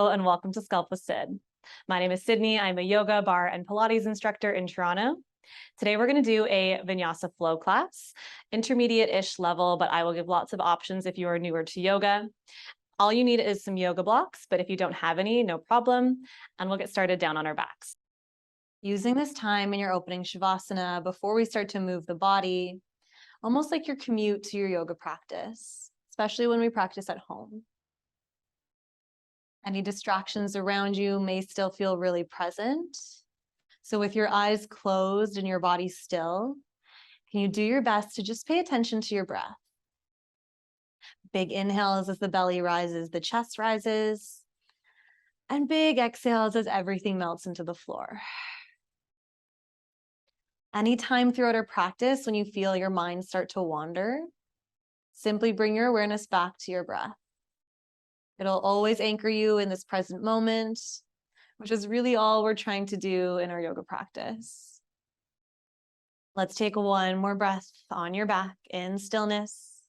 Hello and welcome to Sculpt with Sid. My name is Sydney. I'm a yoga, barre, and Pilates instructor in Toronto. Today we're going to do a Vinyasa flow class, intermediate-ish level, but I will give lots of options if you are newer to yoga. All you need is some yoga blocks, but if you don't have any, no problem, and we'll get started down on our backs. Using this time in your opening Shavasana before we start to move the body, almost like your commute to your yoga practice, especially when we practice at home. Any distractions around you may still feel really present. So with your eyes closed and your body still, can you do your best to just pay attention to your breath? Big inhales as the belly rises, the chest rises, and big exhales as everything melts into the floor. Anytime throughout our practice when you feel your mind start to wander, simply bring your awareness back to your breath. It'll always anchor you in this present moment, which is really all we're trying to do in our yoga practice. Let's take one more breath on your back in stillness.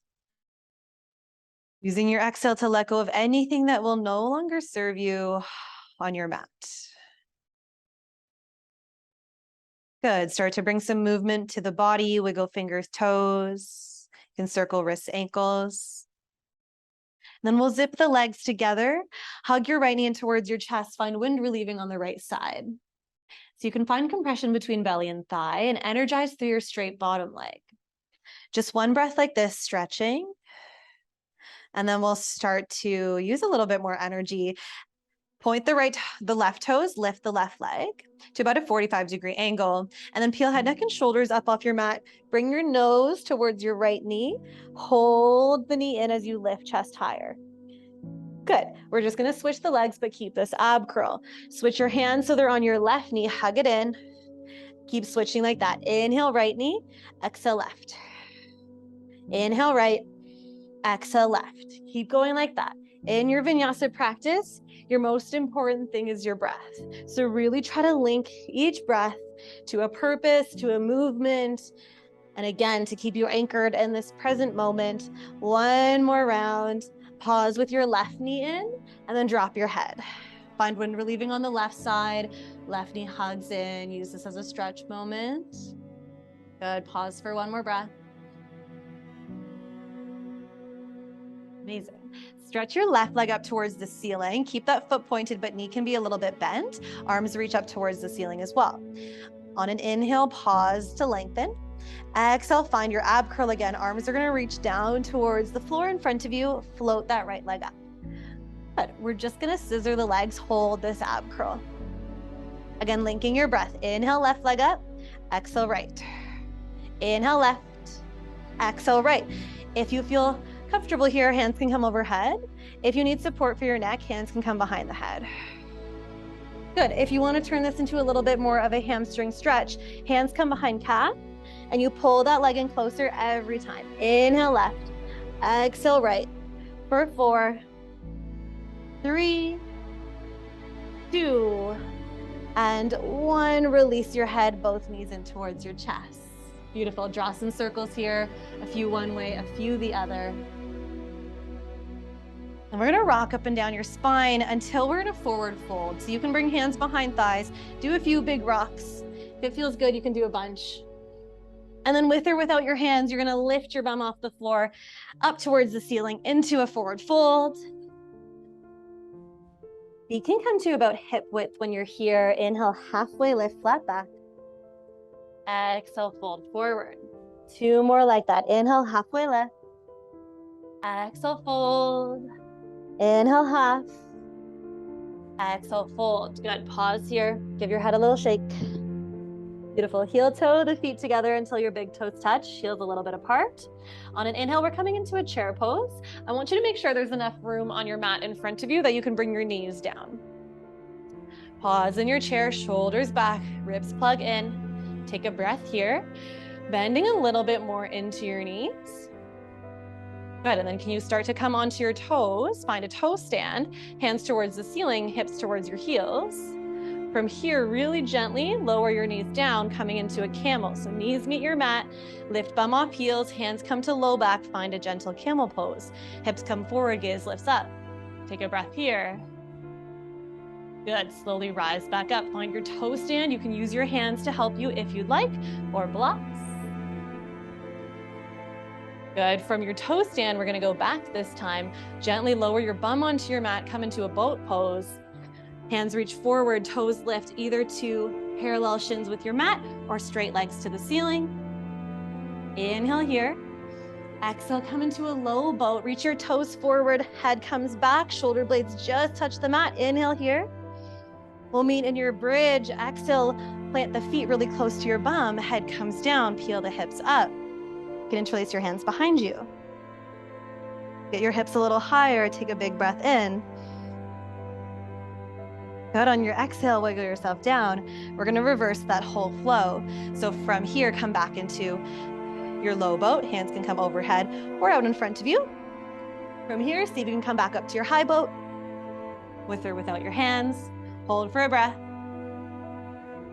Using your exhale to let go of anything that will no longer serve you on your mat. Good. Start to bring some movement to the body. Wiggle fingers, toes. You can circle wrists, ankles. Then we'll zip the legs together. Hug your right knee in towards your chest. Find wind relieving on the right side. So you can find compression between belly and thigh and energize through your straight bottom leg. Just one breath like this, stretching. And then we'll start to use a little bit more energy. Point the left toes, lift the left leg to about a 45-degree angle, and then peel head, neck, and shoulders up off your mat. Bring your nose towards your right knee. Hold the knee in as you lift chest higher. Good. We're just going to switch the legs, but keep this ab curl. Switch your hands so they're on your left knee. Hug it in. Keep switching like that. Inhale, right knee. Exhale, left. Inhale, right. Exhale, left. Keep going like that. In your vinyasa practice, your most important thing is your breath. So really try to link each breath to a purpose, to a movement, and again, to keep you anchored in this present moment. One more round. Pause with your left knee in, and then drop your head. Find wind relieving on the left side. Left knee hugs in. Use this as a stretch moment. Good. Pause for one more breath. Amazing. Stretch your left leg up towards the ceiling. Keep that foot pointed, but knee can be a little bit bent. Arms reach up towards the ceiling as well. On an inhale, pause to lengthen. Exhale, find your ab curl again. Arms are going to reach down towards the floor in front of you. Float that right leg up. Good. We're just going to scissor the legs. Hold this ab curl. Again, linking your breath. Inhale, left leg up. Exhale, right. Inhale, left. Exhale, right. If you feel comfortable here, hands can come overhead. If you need support for your neck, hands can come behind the head. Good. If you want to turn this into a little bit more of a hamstring stretch, hands come behind calf, and you pull that leg in closer every time. Inhale, left. Exhale, right. For 4, 3, 2, and 1. Release your head, both knees in towards your chest. Beautiful. Draw some circles here. A few one way, a few the other. And we're going to rock up and down your spine until we're in a forward fold. So you can bring hands behind thighs. Do a few big rocks. If it feels good, you can do a bunch. And then with or without your hands, you're going to lift your bum off the floor up towards the ceiling into a forward fold. You can come to about hip width when you're here. Inhale, halfway lift, flat back. Exhale, fold forward. 2 more like that. Inhale, halfway lift. Exhale, fold. Inhale, half. Exhale, fold. Good. Pause here. Give your head a little shake. Beautiful. Heel toe the feet together until your big toes touch. Heels a little bit apart. On an inhale, we're coming into a chair pose. I want you to make sure there's enough room on your mat in front of you that you can bring your knees down. Pause in your chair, shoulders back, ribs plug in. Take a breath here. Bending a little bit more into your knees. Good, and then can you start to come onto your toes, find a toe stand, hands towards the ceiling, hips towards your heels. From here, really gently lower your knees down, coming into a camel. So knees meet your mat, lift bum off heels, hands come to low back, find a gentle camel pose. Hips come forward, gaze lifts up. Take a breath here. Good, slowly rise back up. Find your toe stand. You can use your hands to help you if you'd like, or blocks. Good, from your toe stand, we're gonna go back this time. Gently lower your bum onto your mat, come into a boat pose. Hands reach forward, toes lift either to parallel shins with your mat or straight legs to the ceiling. Inhale here. Exhale, come into a low boat. Reach your toes forward, head comes back, shoulder blades just touch the mat. Inhale here. We'll meet in your bridge. Exhale, plant the feet really close to your bum. Head comes down, peel the hips up. You can interlace your hands behind you. Get your hips a little higher. Take a big breath in. Good, on your exhale, wiggle yourself down. We're gonna reverse that whole flow. So from here, come back into your low boat. Hands can come overhead or out in front of you. From here, see if you can come back up to your high boat, with or without your hands. Hold for a breath.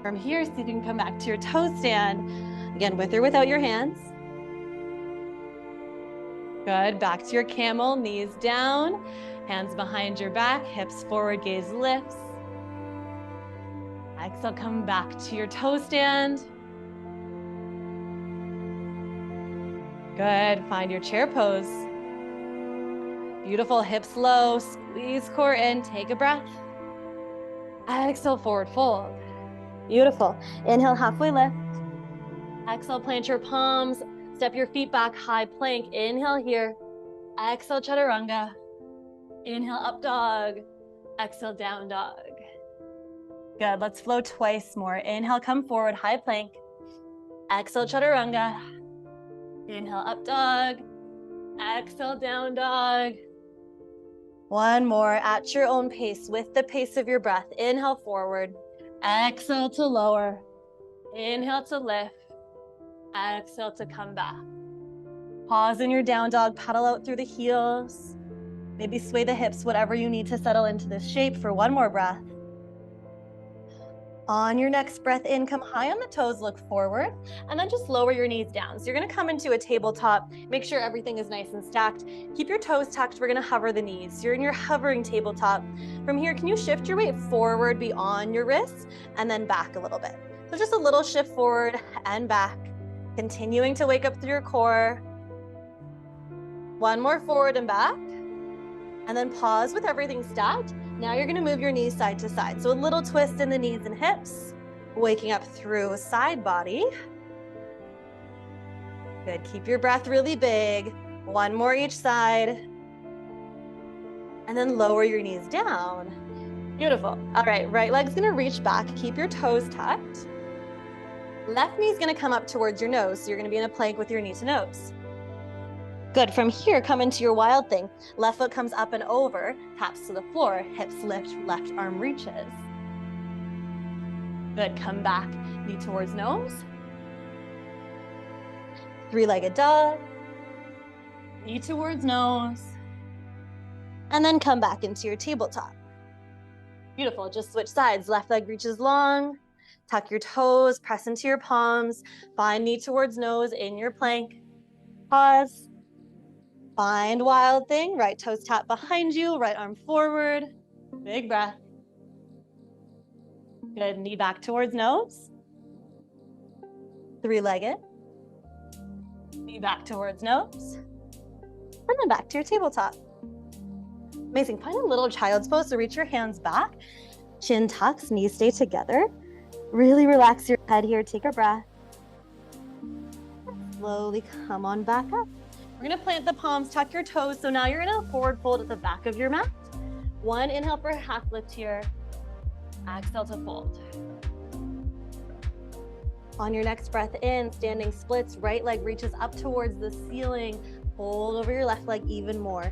From here, see if you can come back to your toe stand. Again, with or without your hands. Good, back to your camel, knees down, hands behind your back, hips forward, gaze lifts. Exhale, come back to your toe stand. Good, find your chair pose. Beautiful, hips low, squeeze core in, take a breath. Exhale, forward fold. Beautiful. Inhale, halfway lift. Exhale, plant your palms. Step your feet back, high plank. Inhale here. Exhale, chaturanga. Inhale, up dog. Exhale, down dog. Good, let's flow twice more. Inhale, come forward, high plank. Exhale, chaturanga. Inhale, up dog. Exhale, down dog. One more at your own pace with the pace of your breath. Inhale forward, exhale to lower, inhale to lift, exhale to come back. Pause in your down dog, paddle out through the heels. Maybe sway the hips, whatever you need to settle into this shape for one more breath. On your next breath in, come high on the toes, look forward, and then just lower your knees down. So you're gonna come into a tabletop, make sure everything is nice and stacked. Keep your toes tucked, we're gonna hover the knees. You're in your hovering tabletop. From here, can you shift your weight forward beyond your wrists and then back a little bit? So just a little shift forward and back, continuing to wake up through your core. One more forward and back, and then pause with everything stacked. Now you're gonna move your knees side to side. So a little twist in the knees and hips, waking up through side body. Good, keep your breath really big. One more each side. And then lower your knees down. Beautiful. All right, right leg's gonna reach back. Keep your toes tucked. Left knee's gonna come up towards your nose. So you're gonna be in a plank with your knee to nose. Good, from here, come into your wild thing. Left foot comes up and over, taps to the floor, hips lift, left arm reaches. Good, come back, knee towards nose. Three-legged dog, knee towards nose. And then come back into your tabletop. Beautiful, just switch sides. Left leg reaches long, tuck your toes, press into your palms, find knee towards nose in your plank. Pause. Find wild thing, right toes tap behind you, right arm forward, big breath. Good, knee back towards nose. Three-legged. Knee back towards nose. And then back to your tabletop. Amazing, find a little child's pose, so reach your hands back, chin tucks, knees stay together. Really relax your head here, take a breath. Slowly come on back up. We're gonna plant the palms, tuck your toes. So now you're in a forward fold at the back of your mat. One inhale for a half lift here. Exhale to fold. On your next breath in, standing splits, right leg reaches up towards the ceiling. Hold over your left leg even more.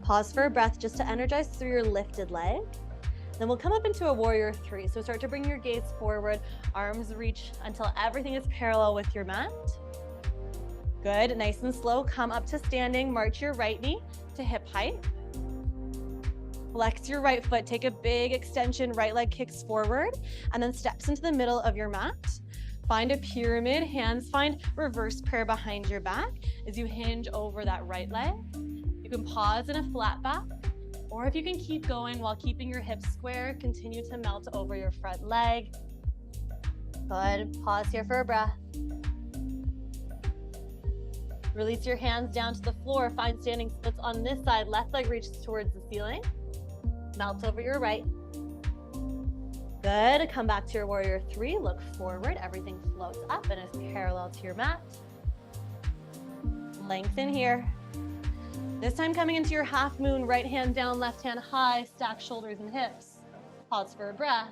Pause for a breath just to energize through your lifted leg. Then we'll come up into a warrior three. So start to bring your gaze forward, arms reach until everything is parallel with your mat. Good, nice and slow, come up to standing, march your right knee to hip height. Flex your right foot, take a big extension, right leg kicks forward, and then steps into the middle of your mat. Find a pyramid, hands find reverse prayer behind your back as you hinge over that right leg. You can pause in a flat back Or if you can keep going while keeping your hips square, continue to melt over your front leg. Good. Pause here for a breath. Release your hands down to the floor. Find standing splits on this side. Left leg reaches towards the ceiling. Melt over your right. Good. Come back to your warrior three. Look forward. Everything floats up and is parallel to your mat. Lengthen here. This time coming into your half moon, right hand down, left hand high, stack shoulders and hips. Pause for a breath.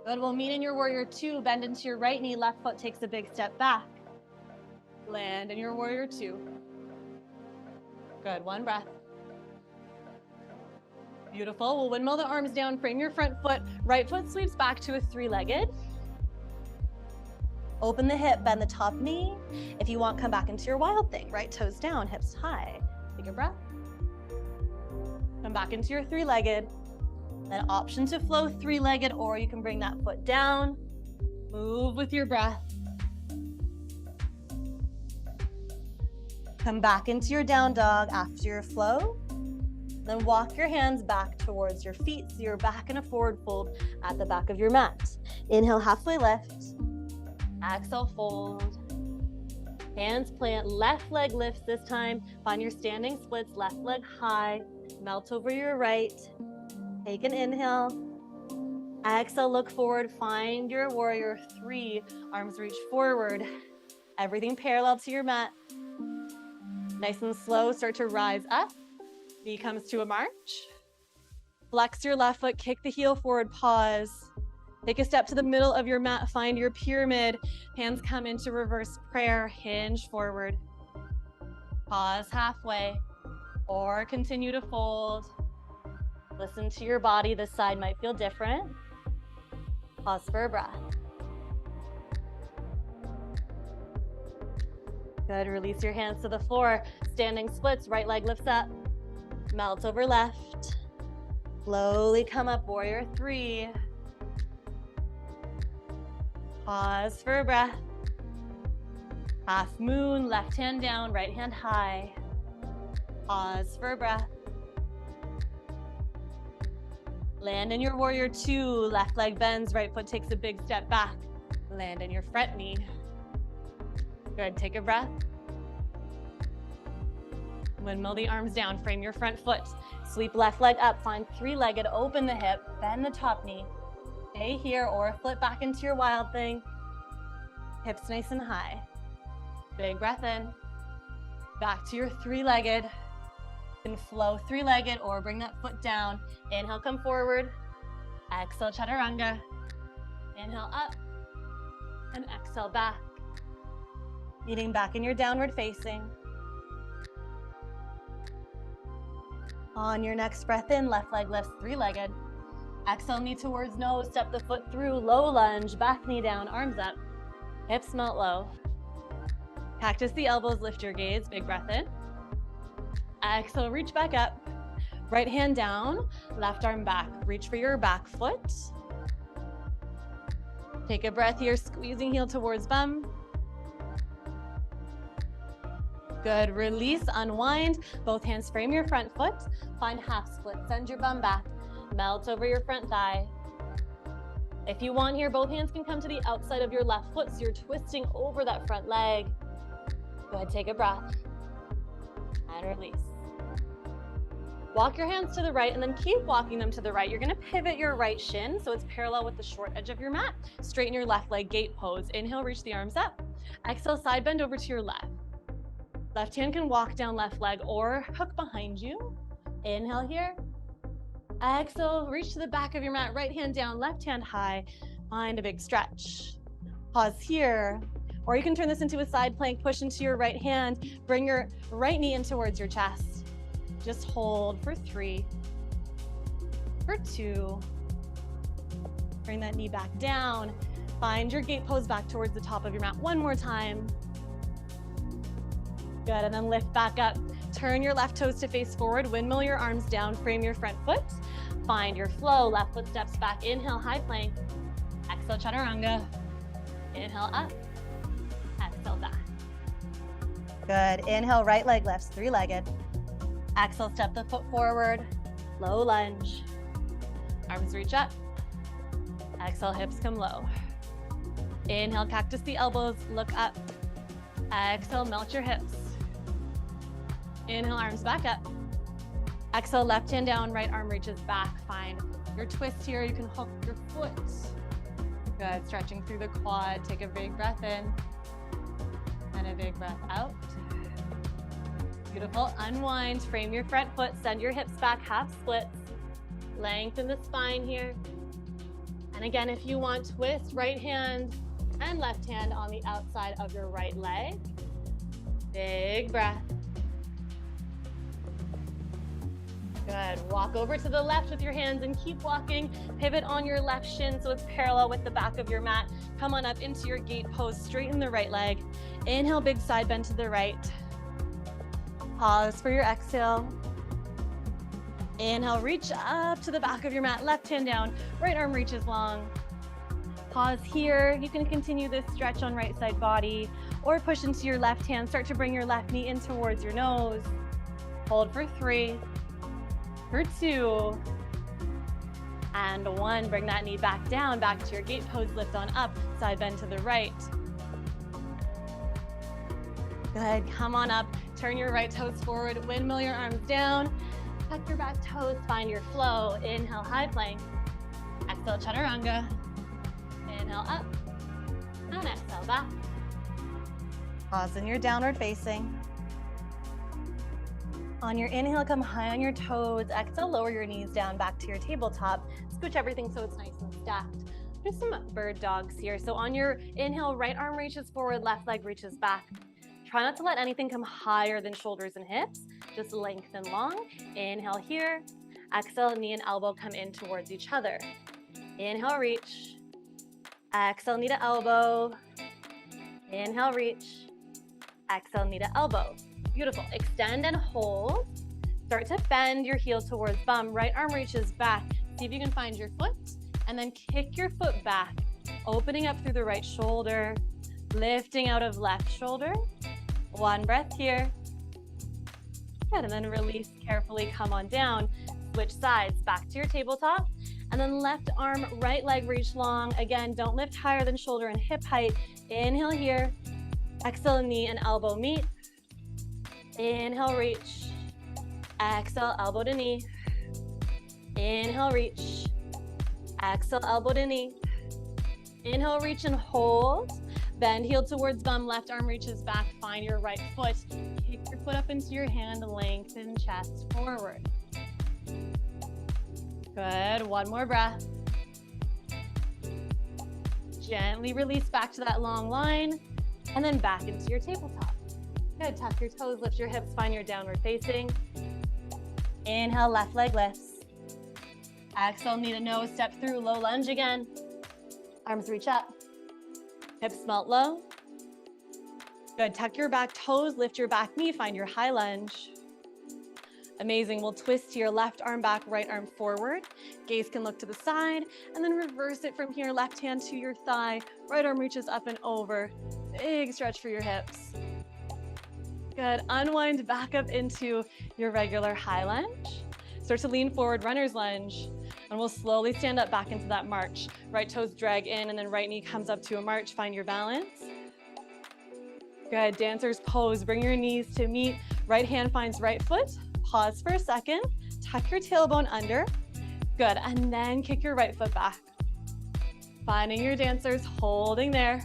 Good. We'll meet in your warrior two. Bend into your right knee. Left foot takes a big step back. Land in your warrior two. Good. One breath. Beautiful. We'll windmill the arms down. Frame your front foot. Right foot sweeps back to a three-legged. Open the hip, bend the top knee. If you want, come back into your wild thing. Right toes down, hips high. Take a breath. Come back into your three-legged. Then option to flow three-legged, or you can bring that foot down. Move with your breath. Come back into your down dog after your flow. Then walk your hands back towards your feet so you're back in a forward fold at the back of your mat. Inhale, halfway lift. Exhale, fold. Hands plant, left leg lifts this time. Find your standing splits, left leg high. Melt over your right. Take an inhale. Exhale, look forward. Find your warrior three. Arms reach forward. Everything parallel to your mat. Nice and slow, start to rise up. Knee comes to a march. Flex your left foot, kick the heel forward, pause. Take a step to the middle of your mat, find your pyramid. Hands come into reverse prayer, hinge forward. Pause halfway, or continue to fold. Listen to your body, this side might feel different. Pause for a breath. Good, release your hands to the floor. Standing splits, right leg lifts up. Melt over left. Slowly come up, warrior three. Pause for a breath. Half moon, left hand down, right hand high. Pause for a breath. Land in your warrior two. Left leg bends, right foot takes a big step back. Land in your front knee. Good, take a breath. Windmill the arms down, frame your front foot. Sweep left leg up, find three-legged, open the hip, bend the top knee. Stay here or flip back into your wild thing. Hips nice and high. Big breath in. Back to your three-legged. And flow three-legged or bring that foot down. Inhale, come forward. Exhale, chaturanga. Inhale up. And exhale back. Meeting back in your downward facing. On your next breath in, left leg lifts three-legged. Exhale, knee towards nose, step the foot through, low lunge, back knee down, arms up. Hips melt low. Cactus the elbows, lift your gaze, big breath in. Exhale, reach back up. Right hand down, left arm back. Reach for your back foot. Take a breath here, squeezing heel towards bum. Good, release, unwind. Both hands frame your front foot. Find half split, send your bum back. Melt over your front thigh. If you want here, both hands can come to the outside of your left foot, so you're twisting over that front leg. Go ahead, take a breath. And release. Walk your hands to the right and then keep walking them to the right. You're gonna pivot your right shin so it's parallel with the short edge of your mat. Straighten your left leg, gate pose. Inhale, reach the arms up. Exhale, side bend over to your left. Left hand can walk down left leg or hook behind you. Inhale here. Exhale, reach to the back of your mat. Right hand down, left hand high. Find a big stretch. Pause here. Or you can turn this into a side plank, push into your right hand. Bring your right knee in towards your chest. Just hold for 3, for 2. Bring that knee back down. Find your gate pose back towards the top of your mat one more time. Good, and then lift back up. Turn your left toes to face forward. Windmill your arms down. Frame your front foot. Find your flow. Left foot steps back. Inhale, high plank. Exhale, chaturanga. Inhale, up. Exhale, back. Good. Inhale, right leg lifts, 3-legged. Exhale, step the foot forward, low lunge. Arms reach up. Exhale, hips come low. Inhale, cactus the elbows, look up. Exhale, melt your hips. Inhale, arms back up. Exhale, left hand down, right arm reaches back. Find your twist here. You can hook your foot. Good, stretching through the quad. Take a big breath in and a big breath out. Beautiful, unwind, frame your front foot, send your hips back, half splits. Lengthen the spine here. And again, if you want, twist right hand and left hand on the outside of your right leg. Big breath. Good, walk over to the left with your hands and keep walking. Pivot on your left shin so it's parallel with the back of your mat. Come on up into your gate pose, straighten the right leg. Inhale, big side bend to the right. Pause for your exhale. Inhale, reach up to the back of your mat, left hand down, right arm reaches long. Pause here. You can continue this stretch on right side body or push into your left hand. Start to bring your left knee in towards your nose. Hold for 3, for 2, and 1. Bring that knee back down, back to your gate pose, lift on up, side bend to the right. Good, come on up, turn your right toes forward, windmill your arms down, tuck your back toes, find your flow. Inhale, high plank. Exhale, chaturanga. Inhale, up, and exhale, back. Pause in your downward facing. On your inhale, come high on your toes. Exhale, lower your knees down back to your tabletop. Scooch everything so it's nice and stacked. Do some bird dogs here. So on your inhale, right arm reaches forward, left leg reaches back. Try not to let anything come higher than shoulders and hips. Just lengthen long. Inhale here. Exhale, knee and elbow come in towards each other. Inhale, reach. Exhale, knee to elbow. Inhale, reach. Exhale, knee to elbow. Beautiful. Extend and hold. Start to bend your heel towards bum. Right arm reaches back. See if you can find your foot. And then kick your foot back. Opening up through the right shoulder. Lifting out of left shoulder. 1 breath here. Good, and then release carefully, come on down. Switch sides, back to your tabletop. And then left arm, right leg reach long. Again, don't lift higher than shoulder and hip height. Inhale here. Exhale, knee and elbow meet. Inhale, reach. Exhale, elbow to knee. Inhale, reach. Exhale, elbow to knee. Inhale, reach and hold. Bend heel towards bum, left arm reaches back, find your right foot. Kick your foot up into your hand, lengthen chest forward. Good, 1 more breath. Gently release back to that long line, and then back into your tabletop. Good, tuck your toes, lift your hips, find your downward facing. Inhale, left leg lifts. Exhale, knee to nose, step through, low lunge again. Arms reach up. Hips melt low. Good, tuck your back toes, lift your back knee, find your high lunge. Amazing, we'll twist to your left arm back, right arm forward. Gaze can look to the side, and then reverse it from here, left hand to your thigh, right arm reaches up and over. Big stretch for your hips. Good, unwind back up into your regular high lunge. Start to lean forward, runner's lunge. And we'll slowly stand up back into that march. Right toes drag in and then right knee comes up to a march. Find your balance. Good, dancer's pose. Bring your knees to meet. Right hand finds right foot. Pause for a second. Tuck your tailbone under. Good, and then kick your right foot back. Finding your dancers, holding there.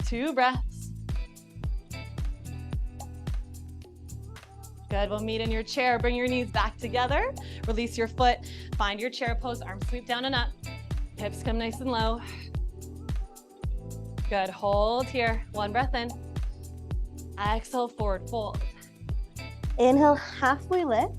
2 breaths. Good, we'll meet in your chair. Bring your knees back together. Release your foot. Find your chair pose. Arms sweep down and up. Hips come nice and low. Good, hold here. 1 breath in. Exhale, forward fold. Inhale, halfway lift.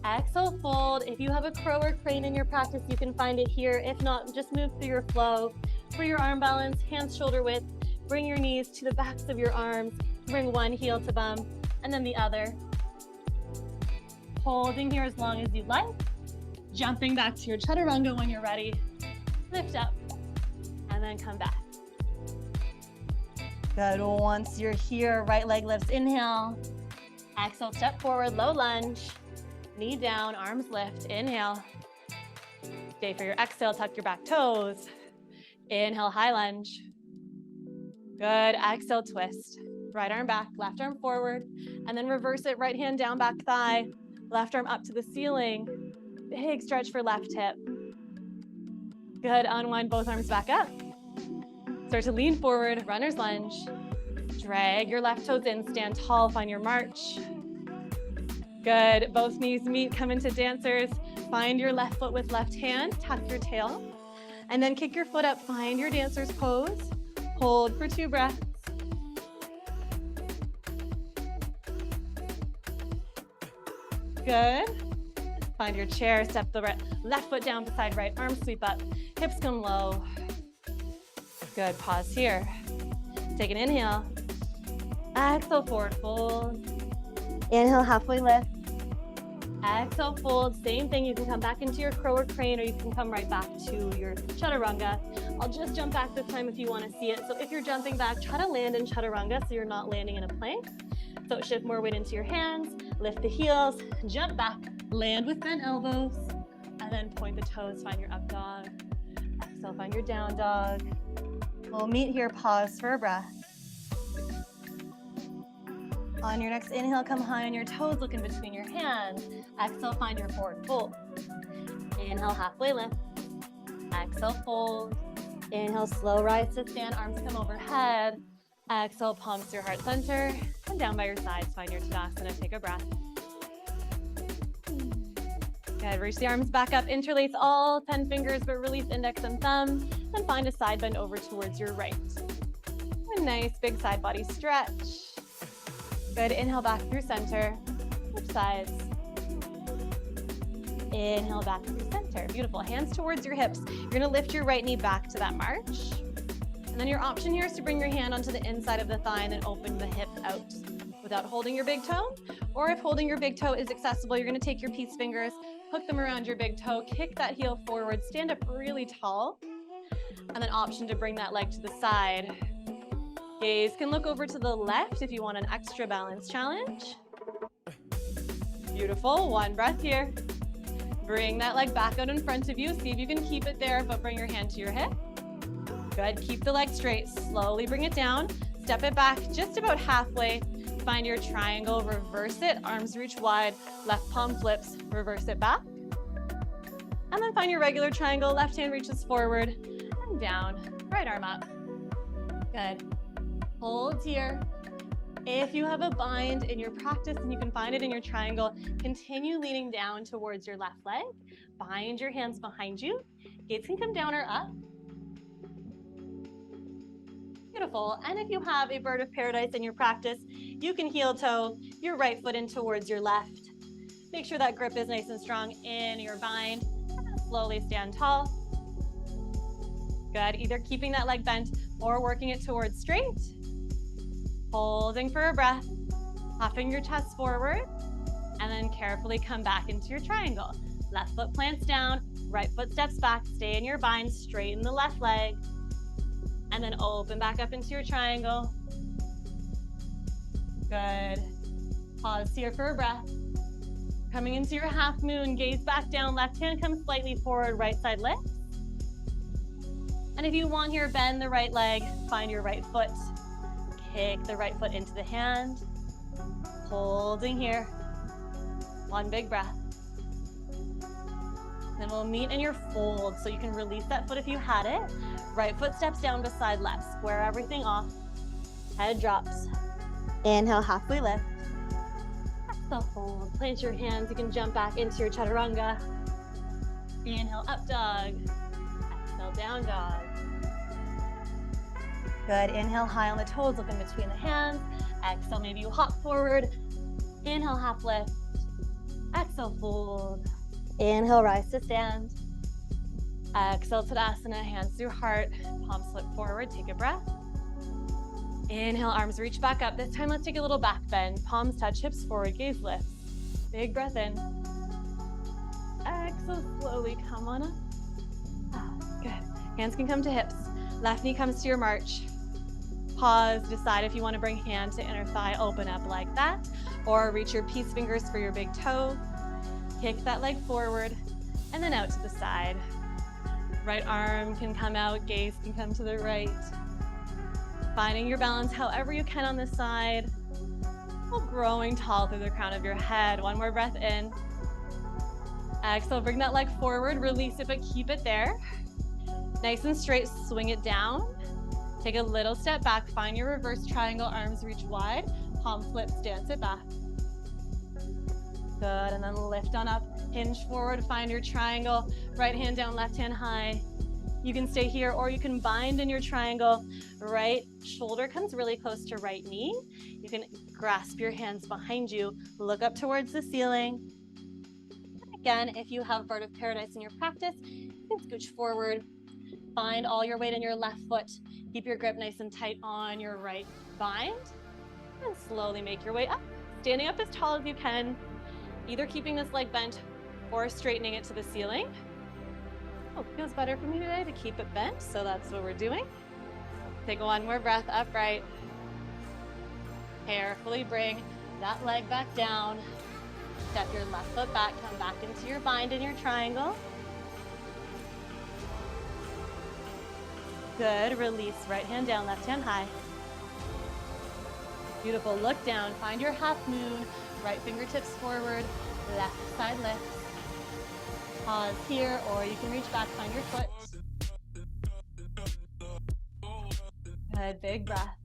Exhale, fold. If you have a crow or crane in your practice, you can find it here. If not, just move through your flow. For your arm balance, hands shoulder width. Bring your knees to the backs of your arms. Bring one heel to bum, and then the other. Holding here as long as you'd like. Jumping back to your chaturanga when you're ready. Lift up, and then come back. Good, once you're here, right leg lifts, inhale. Exhale, step forward, low lunge. Knee down, arms lift. Inhale. Stay for your exhale, tuck your back toes. Inhale, high lunge. Good, exhale, twist. Right arm back, left arm forward, and then reverse it, right hand down, back thigh, left arm up to the ceiling. Big stretch for left hip. Good, unwind both arms back up. Start to lean forward, runner's lunge. Drag your left toes in, stand tall, find your march. Good, both knees meet, come into dancers. Find your left foot with left hand, tuck your tail, and then kick your foot up, find your dancer's pose. Hold for 2 breaths. Good. Find your chair, step the left foot down beside right arm, sweep up, hips come low. Good, pause here. Take an inhale. Exhale, forward fold. Inhale, halfway lift. Exhale, fold. Same thing, you can come back into your crow or crane, or you can come right back to your chaturanga. I'll just jump back this time if you want to see it. So if you're jumping back, try to land in chaturanga so you're not landing in a plank. So shift more weight into your hands, lift the heels, jump back, land with bent elbows, and then point the toes, find your up dog. Exhale, find your down dog. We'll meet here, pause for a breath. On your next inhale, come high on your toes, look in between your hands. Exhale, find your forward fold. Inhale, halfway lift. Exhale, fold. Inhale, slow rise to stand, arms come overhead. Exhale, palms to your heart center, and down by your sides, find your Tadasana, take a breath. Good, reach the arms back up, interlace all 10 fingers, but release index and thumb, and find a side bend over towards your right. A nice big side body stretch. Good, inhale back through center, switch sides. Inhale back through center, beautiful. Hands towards your hips. You're gonna lift your right knee back to that march. And then your option here is to bring your hand onto the inside of the thigh and then open the hip out without holding your big toe. Or if holding your big toe is accessible, you're gonna take your peace fingers, hook them around your big toe, kick that heel forward, stand up really tall, and then option to bring that leg to the side. Gaze can look over to the left if you want an extra balance challenge. Beautiful, 1 breath here. Bring that leg back out in front of you. See if you can keep it there, but bring your hand to your hip. Good, keep the leg straight. Slowly bring it down. Step it back just about halfway. Find your triangle, reverse it. Arms reach wide, left palm flips, reverse it back. And then find your regular triangle. Left hand reaches forward and down. Right arm up. Good. Hold here. If you have a bind in your practice and you can find it in your triangle, continue leaning down towards your left leg. Bind your hands behind you. Gaze can come down or up. Beautiful. And if you have a bird of paradise in your practice, you can heel toe your right foot in towards your left. Make sure that grip is nice and strong in your bind. And then slowly stand tall. Good. Either keeping that leg bent or working it towards straight. Holding for a breath, puffing your chest forward, and then carefully come back into your triangle. Left foot plants down, right foot steps back, stay in your bind, straighten the left leg, and then open back up into your triangle. Good. Pause here for a breath. Coming into your half moon, gaze back down, left hand comes slightly forward, right side lifts. And if you want here, bend the right leg, find your right foot. Kick the right foot into the hand. Holding here. 1 big breath. Then we'll meet in your fold, so you can release that foot if you had it. Right foot steps down beside left. Square everything off. Head drops. Inhale, halfway lift. Exhale, fold. Plant your hands. You can jump back into your chaturanga. Inhale, up dog. Exhale, down dog. Good, inhale high on the toes, look in between the hands. Exhale, maybe you hop forward. Inhale, half lift. Exhale, fold. Inhale, rise to stand. Exhale, Tadasana, hands through heart. Palms flip forward, take a breath. Inhale, arms reach back up. This time, let's take a little back bend. Palms touch, hips forward, gaze lifts. Big breath in. Exhale, slowly come on up. Good, hands can come to hips. Left knee comes to your march. Pause, decide if you want to bring hand to inner thigh, open up like that, or reach your peace fingers for your big toe. Kick that leg forward and then out to the side. Right arm can come out, gaze can come to the right. Finding your balance however you can on this side, while growing tall through the crown of your head. One more breath in. Exhale, bring that leg forward, release it, but keep it there. Nice and straight, swing it down. Take a little step back, find your reverse triangle, arms reach wide, palm flips, dance it back. Good, and then lift on up, hinge forward, find your triangle, right hand down, left hand high. You can stay here or you can bind in your triangle. Right shoulder comes really close to right knee. You can grasp your hands behind you, look up towards the ceiling. Again, if you have bird of paradise in your practice, you can scooch forward, find all your weight in your left foot. Keep your grip nice and tight on your right bind, and slowly make your way up, standing up as tall as you can, either keeping this leg bent or straightening it to the ceiling. Oh, it feels better for me today to keep it bent, so that's what we're doing. Take one more breath, upright. Carefully bring that leg back down. Step your left foot back, come back into your bind in your triangle. Good, release, right hand down, left hand high. Beautiful, look down, find your half moon, right fingertips forward, left side lifts. Pause here, or you can reach back, find your foot. Good, big breath.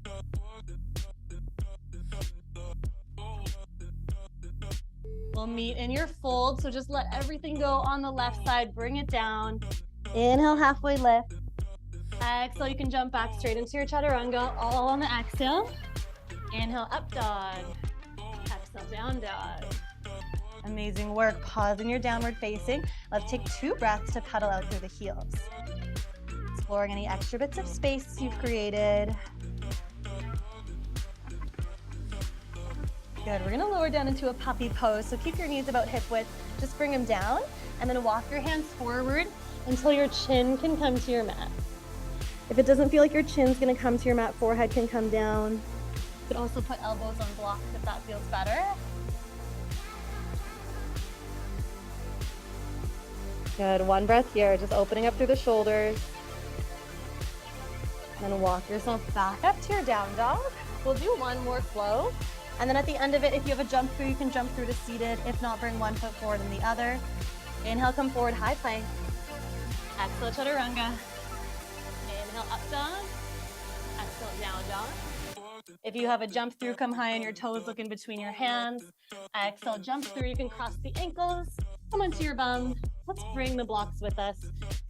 We'll meet in your fold, so just let everything go on the left side, bring it down. Inhale, halfway lift. Exhale, you can jump back straight into your chaturanga, all on the exhale. Inhale, up dog. Exhale, down dog. Amazing work. Pause in your downward facing. Let's take 2 breaths to pedal out through the heels. Exploring any extra bits of space you've created. Good. We're going to lower down into a puppy pose. So keep your knees about hip width. Just bring them down and then walk your hands forward until your chin can come to your mat. If it doesn't feel like your chin's going to come to your mat, forehead can come down. You could also put elbows on blocks if that feels better. Good, one breath here, just opening up through the shoulders. Then walk yourself back up to your down dog. We'll do one more flow. And then at the end of it, if you have a jump through, you can jump through to seated. If not, bring one foot forward and the other. Inhale, come forward, high plank. Exhale, chaturanga. Inhale, up dog. Exhale, down dog. If you have a jump through, come high on your toes, look in between your hands. Exhale, jump through, you can cross the ankles. Come onto your bum. Let's bring the blocks with us.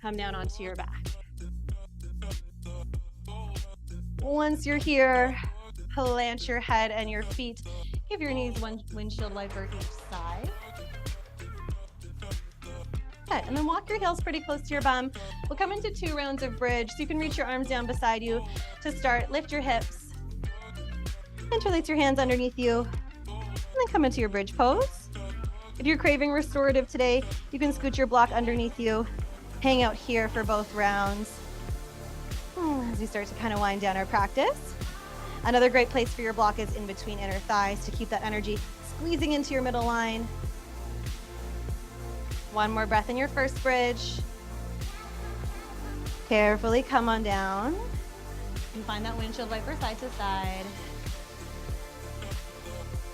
Come down onto your back. Once you're here, plant your head and your feet. Give your knees one windshield wiper each side. Good, and then walk your heels pretty close to your bum. We'll come into 2 rounds of bridge, so you can reach your arms down beside you to start. Lift your hips. Interlace your hands underneath you, and then come into your bridge pose. If you're craving restorative today, you can scoot your block underneath you. Hang out here for both rounds. As we start to kind of wind down our practice. Another great place for your block is in between inner thighs to keep that energy squeezing into your middle line. One more breath in your first bridge. Carefully come on down. And find that windshield wiper side to side.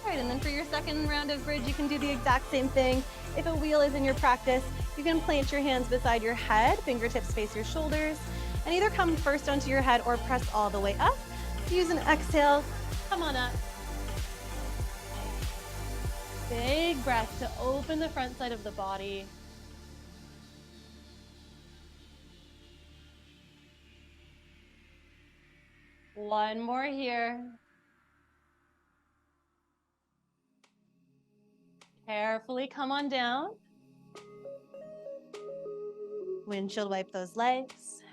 All right, and then for your second round of bridge, you can do the exact same thing. If a wheel is in your practice, you can plant your hands beside your head, fingertips face your shoulders, and either come first onto your head or press all the way up. Use an exhale, come on up. Big breath to open the front side of the body. One more here. Carefully come on down. Windshield wipe those legs.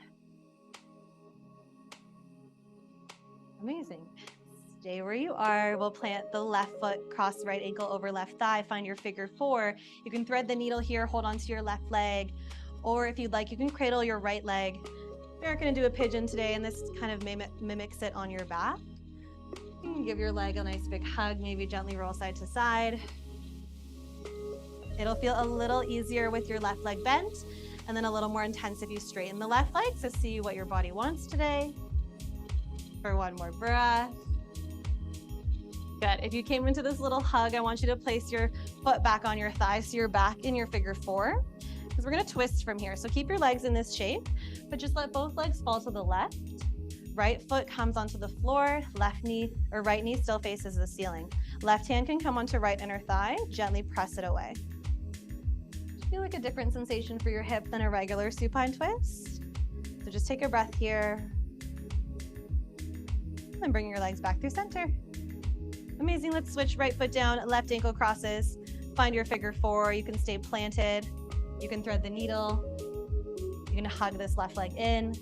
Amazing. Stay where you are. We'll plant the left foot, cross right ankle over left thigh. Find your figure 4. You can thread the needle here, hold on to your left leg. Or if you'd like, you can cradle your right leg We aren't going to do a pigeon today, and this kind of mimics it on your back. You can give your leg a nice big hug, maybe gently roll side to side. It'll feel a little easier with your left leg bent, and then a little more intense if you straighten the left leg. So see what your body wants today. For one more breath. Good. If you came into this little hug, I want you to place your foot back on your thigh so you're back in your figure four, because we're going to twist from here. So keep your legs in this shape, but just let both legs fall to the left. Right foot comes onto the floor, left knee or right knee still faces the ceiling. Left hand can come onto right inner thigh, gently press it away. Feel like a different sensation for your hip than a regular supine twist. So just take a breath here. And bring your legs back through center. Amazing. Let's switch right foot down, left ankle crosses. Find your figure four. You can stay planted. You can thread the needle. You can hug this left leg in.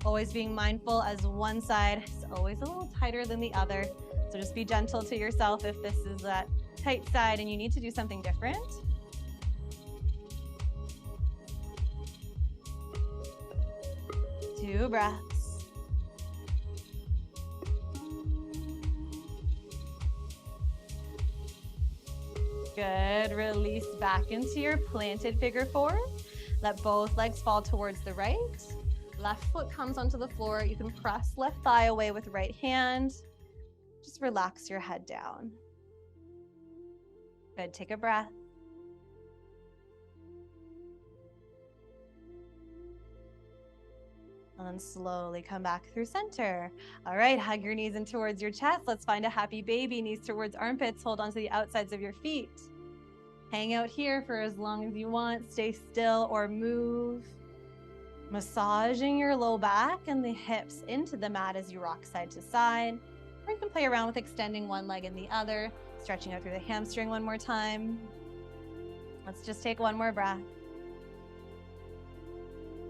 Always being mindful as one side is always a little tighter than the other. So just be gentle to yourself if this is that tight side and you need to do something different. Two breaths. Good. Release back into your planted figure four. Let both legs fall towards the right. Left foot comes onto the floor. You can press left thigh away with right hand. Just relax your head down. Good. Take a breath. And then slowly come back through center. All right, hug your knees in towards your chest. Let's find a happy baby. Knees towards armpits. Hold onto the outsides of your feet. Hang out here for as long as you want. Stay still or move. Massaging your low back and the hips into the mat as you rock side to side. Or you can play around with extending one leg and the other, stretching out through the hamstring one more time. Let's just take one more breath.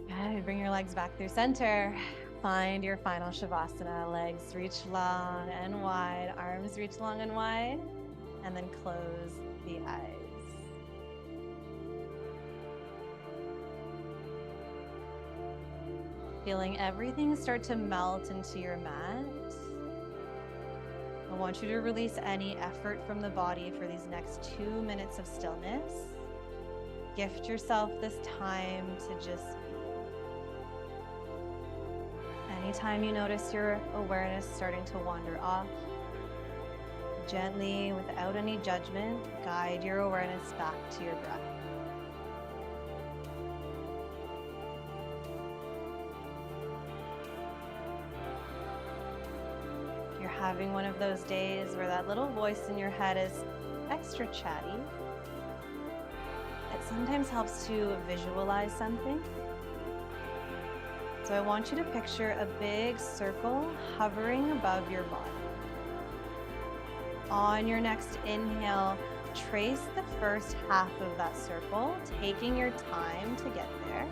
Good. Bring your legs back through center. Find your final Shavasana. Legs reach long and wide, arms reach long and wide, and then close the eyes. Feeling everything start to melt into your mat. I want you to release any effort from the body for these next 2 minutes of stillness. Gift yourself this time to just be. Anytime you notice your awareness starting to wander off, gently, without any judgment, guide your awareness back to your breath. If you're having one of those days where that little voice in your head is extra chatty, it sometimes helps to visualize something. So I want you to picture a big circle hovering above your body. On your next inhale, trace the first half of that circle, taking your time to get there.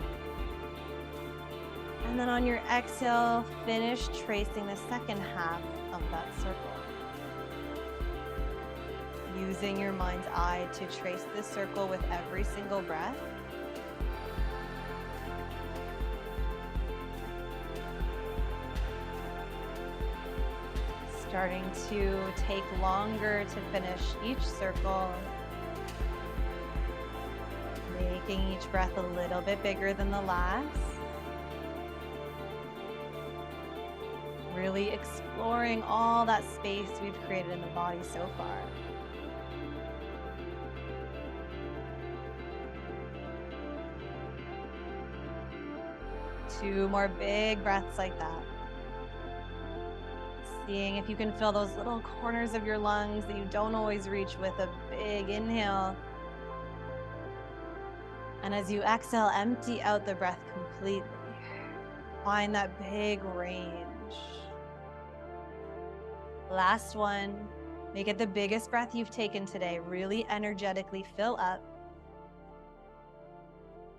And then on your exhale, finish tracing the second half of that circle. Using your mind's eye to trace this circle with every single breath. Starting to take longer to finish each circle. Making each breath a little bit bigger than the last. Really exploring all that space we've created in the body so far. Two more big breaths like that. Seeing if you can fill those little corners of your lungs that you don't always reach with a big inhale. And as you exhale, empty out the breath completely. Find that big range. Last one. Make it the biggest breath you've taken today. Really energetically fill up.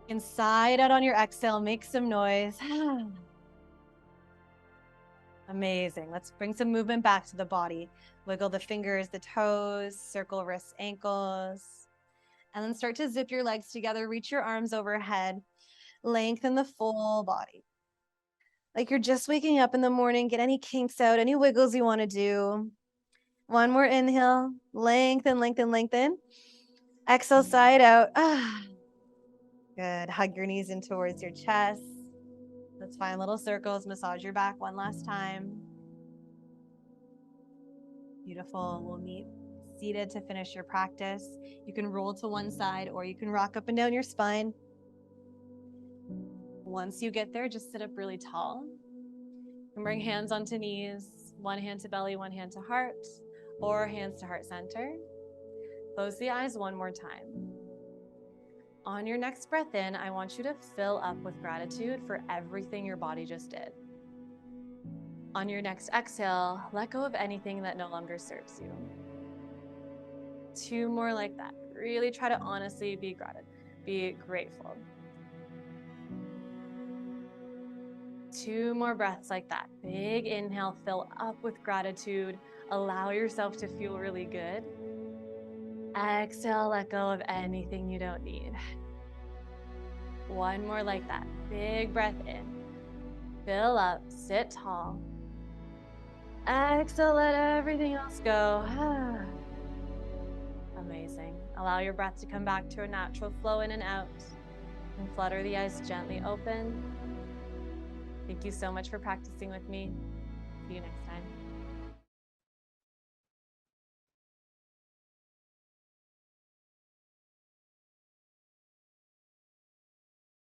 Inside out on your exhale, make some noise. Amazing. Let's bring some movement back to the body. Wiggle the fingers, the toes, circle wrists, ankles, and then start to zip your legs together. Reach your arms overhead. Lengthen the full body. Like you're just waking up in the morning. Get any kinks out, any wiggles you want to do. One more inhale. Lengthen, lengthen, lengthen. Exhale, side out. Good. Hug your knees in towards your chest. Let's find little circles. Massage your back one last time. Beautiful. We'll meet seated to finish your practice. You can roll to one side or you can rock up and down your spine. Once you get there, just sit up really tall. And bring hands onto knees, one hand to belly, one hand to heart, or hands to heart center. Close the eyes one more time. On your next breath in, I want you to fill up with gratitude for everything your body just did. On your next exhale, let go of anything that no longer serves you. 2 more like that. Really try to honestly be grateful. 2 more breaths like that. Big inhale, fill up with gratitude. Allow yourself to feel really good. Exhale, let go of anything you don't need. 1 more like that. Big breath in. Fill up, sit tall. Exhale, let everything else go. Amazing. Allow your breath to come back to a natural flow in and out. And flutter the eyes gently open. Thank you so much for practicing with me. See you next time.